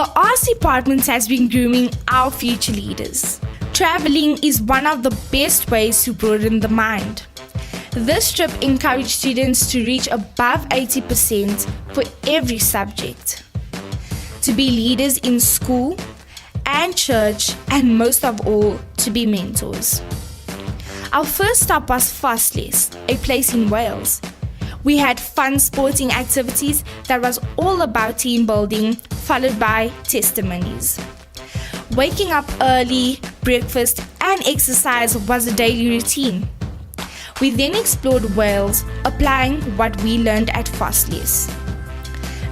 The arts department has been grooming our future leaders. Traveling is one of the best ways to broaden the mind. This trip encouraged students to reach above 80% for every subject, to be leaders in school and church, and most of all, to be mentors. Our first stop was Fastless, a place in Wales. We had fun sporting activities that was all about team building, followed by testimonies. Waking up early, breakfast and exercise was a daily routine. We then explored Wales, applying what we learned at Fastless.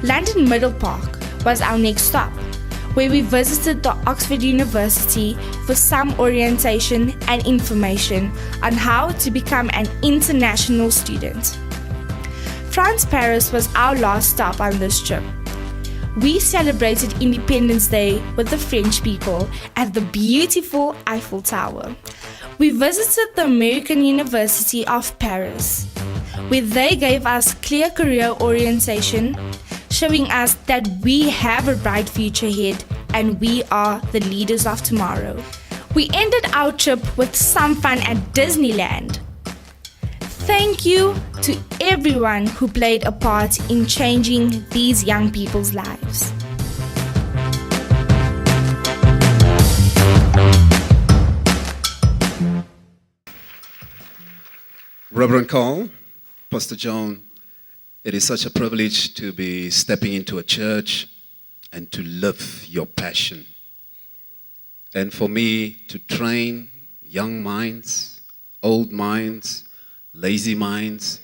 London Middle Park was our next stop, where we visited the Oxford University for some orientation and information on how to become an international student. France Paris was our last stop on this trip. We celebrated Independence Day with the French people at the beautiful Eiffel Tower. We visited the American University of Paris, where they gave us clear career orientation, showing us that we have a bright future ahead and we are the leaders of tomorrow. We ended our trip with some fun at Disneyland. Thank you to everyone who played a part in changing these young people's lives. Reverend Carl, Pastor John, it is such a privilege to be stepping into a church and to live your passion. And for me to train young minds, old minds, lazy minds,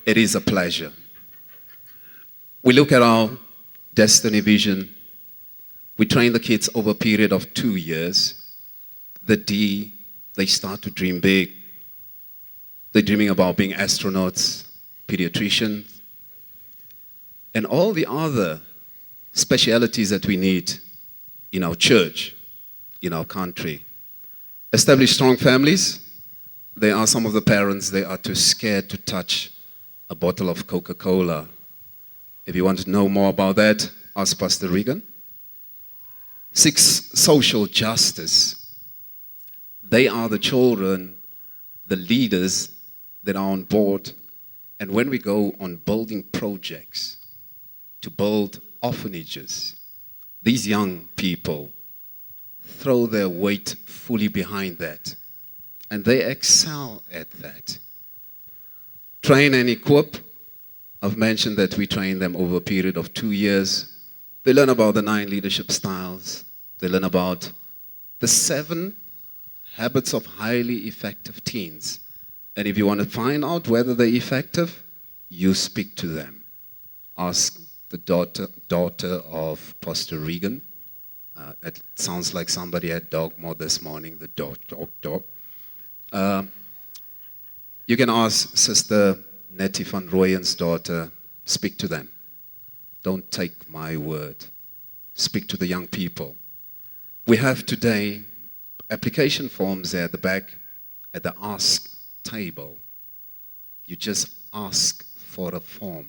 it is a pleasure. We look at our destiny vision. We train the kids over a period of 2 years. The D, they start to dream big. They're dreaming about being astronauts, pediatricians, and all the other specialities that we need in our church, in our country. Establish strong families. There are some of the parents, they are too scared to touch a bottle of Coca-Cola. If you want to know more about that, ask Pastor Regan. 6, social justice. They are the children, the leaders that are on board. And when we go on building projects to build orphanages, these young people throw their weight fully behind that. And they excel at that. Train and equip. I've mentioned that we train them over a period of 2 years. They learn about the 9 leadership styles. They learn about the 7 habits of highly effective teens. And if you want to find out whether they're effective, you speak to them. Ask the daughter of Pastor Regan. It sounds like somebody had Dogma this morning, the dog. You can ask Sister Nettie van Rooyen's daughter, speak to them. Don't take my word. Speak to the young people. We have today application forms there at the back at the Ask table. You just ask for a form.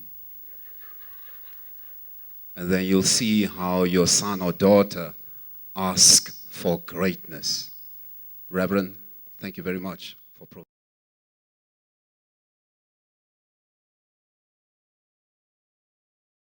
And then you'll see how your son or daughter asks for greatness. Reverend, thank you very much for